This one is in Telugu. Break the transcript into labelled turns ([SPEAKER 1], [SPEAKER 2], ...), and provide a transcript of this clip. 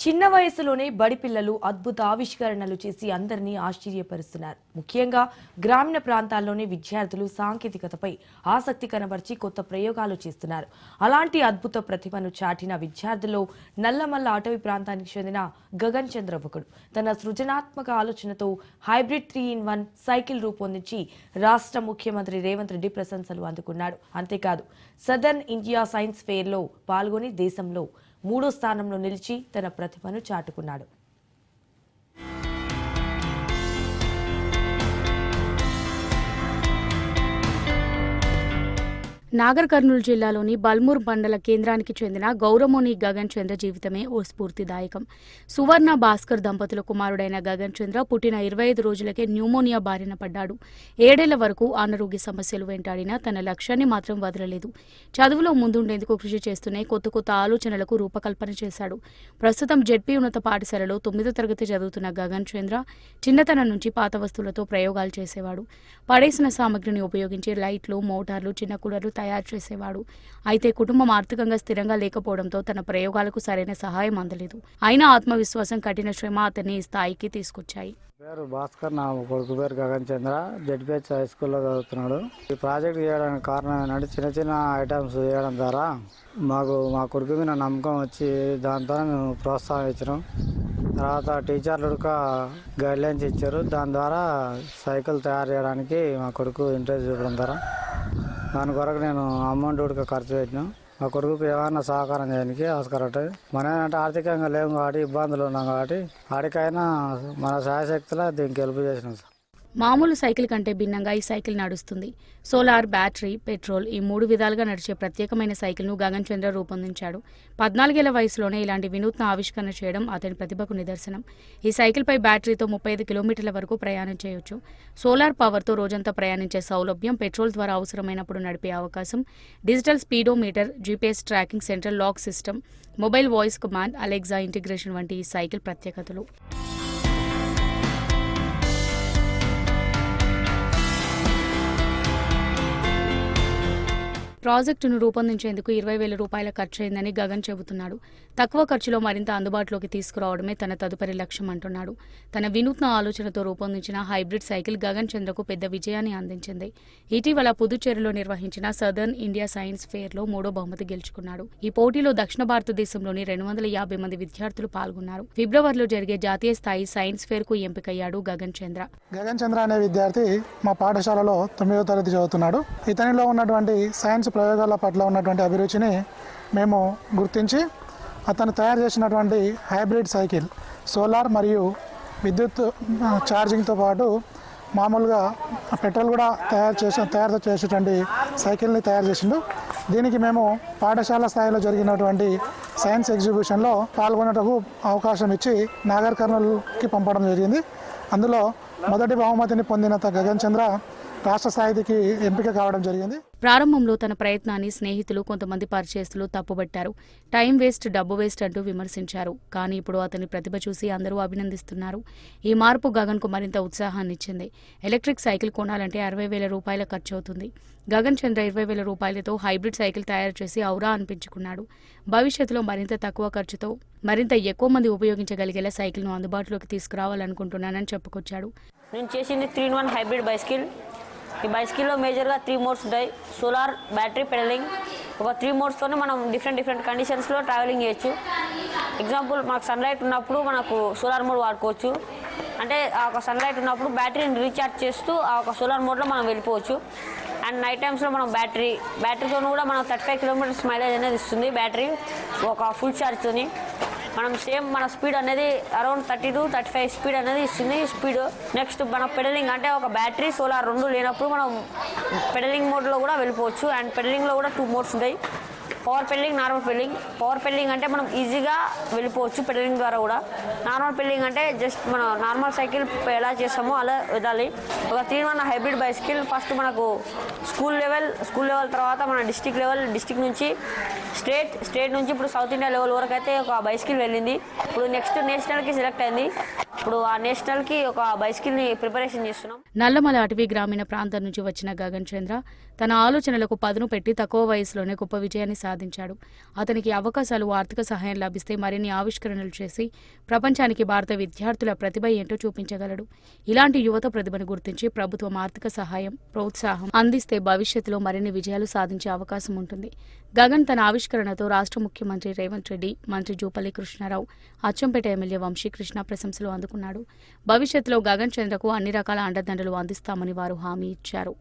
[SPEAKER 1] చిన్న వయసులోనే బడి పిల్లలు అద్భుత ఆవిష్కరణలు చేసి అందరినీ ఆశ్చర్యపరుస్తున్నారు. ముఖ్యంగా గ్రామీణ ప్రాంతాల్లోని విద్యార్థులు సాంకేతికతపై ఆసక్తి కనబర్చి కొత్త ప్రయోగాలు చేస్తున్నారు. అలాంటి అద్భుత ప్రతిభను చాటిన విద్యార్థుల్లో నల్లమల్ల అటవీ ప్రాంతానికి చెందిన గగన్ చంద్ర ఒకడు. తన సృజనాత్మక ఆలోచనతో హైబ్రిడ్ 3-in-1 సైకిల్ రూపొందించి రాష్ట్ర ముఖ్యమంత్రి రేవంత్ రెడ్డి ప్రశంసలు అందుకున్నాడు. అంతేకాదు సదర్న్ ఇండియా సైన్స్ ఫెయిర్లో పాల్గొని దేశంలో 3వ స్థానంలో నిలిచి తన ప్రతిభను చాటుకున్నాడు.
[SPEAKER 2] నాగర్ కర్నూలు జిల్లాలోని బల్మూర్ మండల కేంద్రానికి చెందిన గౌరమోని గగన్ చంద్ర జీవితమే ఓ స్ఫూర్తిదాయకం. సువర్ణ భాస్కర్ దంపతుల కుమారుడైన గగన్ చంద్ర పుట్టిన 25 రోజులకే న్యూమోనియా బారిన పడ్డాడు. 7 ఏళ్ల వరకు అనారోగ్య సమస్యలు వెంటాడినా తన లక్ష్యాన్ని మాత్రం వదలలేదు. చదువులో ముందుండేందుకు కృషి చేస్తూనే కొత్త కొత్త ఆలోచనలకు రూపకల్పన చేశాడు. ప్రస్తుతం జెడ్పీ ఉన్నత పాఠశాలలో 9వ తరగతి చదువుతున్న గగన్ చంద్ర చిన్నతనం నుంచి పాత వస్తువులతో ప్రయోగాలు చేసేవాడు. పడేసిన సామగ్రిని ఉపయోగించి లైట్లు, మోటార్లు, చిన్న కూలర్లు తయారు చేసేవాడు. అయితే కుటుంబం ఆర్థికంగా స్థిరంగా లేకపోవడంతో తన ప్రయోగాలకు సరైన సహాయం అందలేదు. అయినా ఆత్మవిశ్వాసం, కఠిన శ్రమ అతన్ని ఈ స్థాయికి తీసుకొచ్చాయి.
[SPEAKER 3] పేరు భాస్కర్, నా కొడుకు పేరు గగన్ చంద్ర. జెడ్పీహెచ్ హై స్కూల్లో చదువుతున్నాడు. ఈ ప్రాజెక్ట్ చేయడానికి కారణం ఏంటంటే చిన్న చిన్న ఐటమ్స్ చేయడం ద్వారా మా కొడుకు మీద నమ్మకం వచ్చి దాని ద్వారా మేము ప్రోత్సాహం ఇచ్చినాం. తర్వాత టీచర్లు గైడ్లైన్స్ ఇచ్చారు. దాని ద్వారా సైకిల్ తయారు చేయడానికి మా కొడుకు ఇంట్రెస్ట్ చూపడం ద్వారా దాని కొరకు నేను అమౌంట్ ఖర్చు పెట్టినాం. మా కొడుకుకి ఏమైనా సహకారం చేయడానికి ఆస్కారం ఉంటుంది. మన ఏంటంటే ఆర్థికంగా లేవు కాబట్టి ఇబ్బందులు ఉన్నాం కాబట్టి ఆడికైనా మన శాయశక్తిలో దీనికి హెల్ప్ చేసినాం సార్.
[SPEAKER 2] మామూలు సైకిల్ కంటే భిన్నంగా ఈ సైకిల్ నడుస్తుంది. సోలార్, బ్యాటరీ, పెట్రోల్ ఈ 3 విధాలుగా నడిచే ప్రత్యేకమైన సైకిల్ను గగన్ చంద్ర రూపొందించాడు. 14 ఏళ్ల వయసులోనే ఇలాంటి వినూత్న ఆవిష్కరణ చేయడం అతని ప్రతిభకు నిదర్శనం. ఈ సైకిల్పై బ్యాటరీతో 35 కిలోమీటర్ల వరకు ప్రయాణం చేయొచ్చు. సోలార్ పవర్తో రోజంతా ప్రయాణించే సౌలభ్యం, పెట్రోల్ ద్వారా అవసరమైనప్పుడు నడిపే అవకాశం, digital speedometer, GPS tracking, central lock system, mobile voice command, Alexa integration వంటి ఈ సైకిల్ ప్రత్యేకతలు. ప్రాజెక్టును రూపొందించేందుకు 20,000 రూపాయల ఖర్చయిందని గగన్ చెబుతున్నాడు. తక్కువ ఖర్చులో మరింత అందుబాటులోకి తీసుకురావడమే తన తదుపరి లక్ష్యం అంటున్నాడు. తన వినూత్న ఆలోచనతో రూపొందించిన హైబ్రిడ్ సైకిల్ గగన్ చంద్రకు పెద్ద విజయాన్ని అందించింది. ఇటీవల పుదుచ్చేరిలో నిర్వహించిన సదర్న్ ఇండియా సైన్స్ ఫెయిర్లో 3వ బహుమతి గెలుచుకున్నాడు. ఈ పోటీలో దక్షిణ భారతదేశంలోని 250 మంది విద్యార్థులు పాల్గొన్నారు. ఫిబ్రవరిలో జరిగే జాతీయ స్థాయి సైన్స్ ఫెయిర్ కు ఎంపికయ్యాడు గగన్ చంద్ర.
[SPEAKER 4] గగన్ చంద్ర అనే విద్యార్థి మా పాఠశాలలో 9వ తరగతి చదువుతున్నాడు. ఇతనిలో ఉన్నటువంటి సైన్స్ ప్రయోగాల పట్ల ఉన్నటువంటి అభిరుచిని మేము గుర్తించి అతను తయారు చేసినటువంటి హైబ్రిడ్ సైకిల్ సోలార్ మరియు విద్యుత్ ఛార్జింగ్తో పాటు మామూలుగా పెట్రోల్ కూడా తయారు చేసేటువంటి సైకిల్ని తయారు చేసిండు. దీనికి మేము పాఠశాల స్థాయిలో జరిగినటువంటి సైన్స్ ఎగ్జిబిషన్లో పాల్గొనేటకు అవకాశం ఇచ్చి నాగర్ కర్నూలుకి పంపడం జరిగింది. అందులో మొదటి బహుమతిని పొందిన గగన్ చంద్ర రాష్ట్ర స్థాయికి ఎంపిక కావడం జరిగింది.
[SPEAKER 2] ప్రారంభంలో తన ప్రయత్నాన్ని స్నేహితులు, కొంతమంది పరిచయస్తులు తప్పుబట్టారు. టైం వేస్ట్, డబ్బు వేస్ట్ అంటూ విమర్శించారు. కానీ ఇప్పుడు అతని ప్రతిభ చూసి అందరూ అభినందిస్తున్నారు. ఈ మార్పు గగన్కు మరింత ఉత్సాహాన్నిచ్చింది. ఎలక్ట్రిక్ సైకిల్ కొనాలంటే 60,000 రూపాయల ఖర్చు అవుతుంది. గగన్ చంద్ర 20,000 రూపాయలతో హైబ్రిడ్ సైకిల్ తయారు చేసి ఔరా అనిపించుకున్నాడు. భవిష్యత్తులో మరింత తక్కువ ఖర్చుతో మరింత ఎక్కువ మంది ఉపయోగించగలిగేలా సైకిల్ను అందుబాటులోకి తీసుకురావాలనుకుంటున్నానని చెప్పుకొచ్చాడు.
[SPEAKER 5] నేను చేసింది 3-in-1 హైబ్రిడ్ బైసికల్. ఈ బైసికల్లో మేజర్గా 3 మోడ్స్ ఉంటాయి: సోలార్, బ్యాటరీ, పెడలింగ్. ఒక 3 మోడ్స్తోనే మనం డిఫరెంట్ కండిషన్స్లో ట్రావెలింగ్ చేయొచ్చు. ఎగ్జాంపుల్, మనకు సన్లైట్ ఉన్నప్పుడు మనకు సోలార్ మోడ్ వాడుకోవచ్చు. అంటే ఆ ఒక సన్లైట్ ఉన్నప్పుడు బ్యాటరీని రీఛార్జ్ చేస్తూ ఆ ఒక సోలార్ మోడ్లో మనం వెళ్ళిపోవచ్చు. అండ్ నైట్ టైమ్స్లో మనం బ్యాటరీతో కూడా మనం 35 కిలోమీటర్స్ మైలేజ్ అనేది ఇస్తుంది. బ్యాటరీ ఒక ఫుల్ ఛార్జ్తోని మనం మన స్పీడ్ అనేది అరౌండ్ 30 to 35 స్పీడ్ అనేది ఇస్తుంది. స్పీడ్ నెక్స్ట్ మన పెడలింగ్ అంటే ఒక బ్యాటరీ, సోలార్ 2 లేనప్పుడు మనం పెడలింగ్ మోడ్లో కూడా వెళ్ళిపోవచ్చు. అండ్ పెడలింగ్లో కూడా 2 మోడ్స్ ఉంటాయి: power peddling, normal peddling. Power peddling అంటే మనం ఈజీగా వెళ్ళిపోవచ్చు పెడలింగ్ ద్వారా కూడా. నార్మల్ పెడలింగ్ అంటే జస్ట్ మన నార్మల్ సైకిల్ ఎలా చేస్తామో అలా వెళ్ళాలి. ఒక 3-in-1 హైబ్రిడ్ బైసికల్ ఫస్ట్ మనకు స్కూల్ లెవెల్ తర్వాత మన డిస్టిక్ నుంచి స్టేట్ నుంచి ఇప్పుడు సౌత్ ఇండియా లెవెల్ వరకు అయితే ఒక బైసికల్ వెళ్ళింది. ఇప్పుడు నెక్స్ట్ నేషనల్కి సెలెక్ట్ అయింది. ఇప్పుడు ఆ నేషనల్కి ఒక బైసికల్ని ప్రిపరేషన్ చేస్తున్నాం.
[SPEAKER 2] నల్లమల అటవీ గ్రామీణ ప్రాంతం నుంచి వచ్చిన గగన్ చంద్ర తన ఆలోచనలకు పదును పెట్టి తక్కువ వయసులోనే గొప్ప విజయాన్ని సాధించాడు. అతనికి అవకాశాలు, ఆర్థిక సహాయం లభిస్తే మరిన్ని ఆవిష్కరణలు చేసి ప్రపంచానికి భారత విద్యార్థుల ప్రతిభ ఏంటో చూపించగలడు. ఇలాంటి యువత ప్రతిభను గుర్తించి ప్రభుత్వం ఆర్థిక సహాయం, ప్రోత్సాహం అందిస్తే భవిష్యత్తులో మరిన్ని విజయాలు సాధించే అవకాశం ఉంటుంది. గగన్ తన ఆవిష్కరణతో రాష్ట్ర ముఖ్యమంత్రి రేవంత్ రెడ్డి, మంత్రి జూపల్లి కృష్ణారావు, అచ్చంపేట ఎమ్మెల్యే వంశీకృష్ణ ప్రశంసలు అందుకున్నాడు. భవిష్యత్తులో గగన్ చంద్రకు అన్ని రకాల అండదండలు అందిస్తామని వారు హామీ ఇచ్చారు.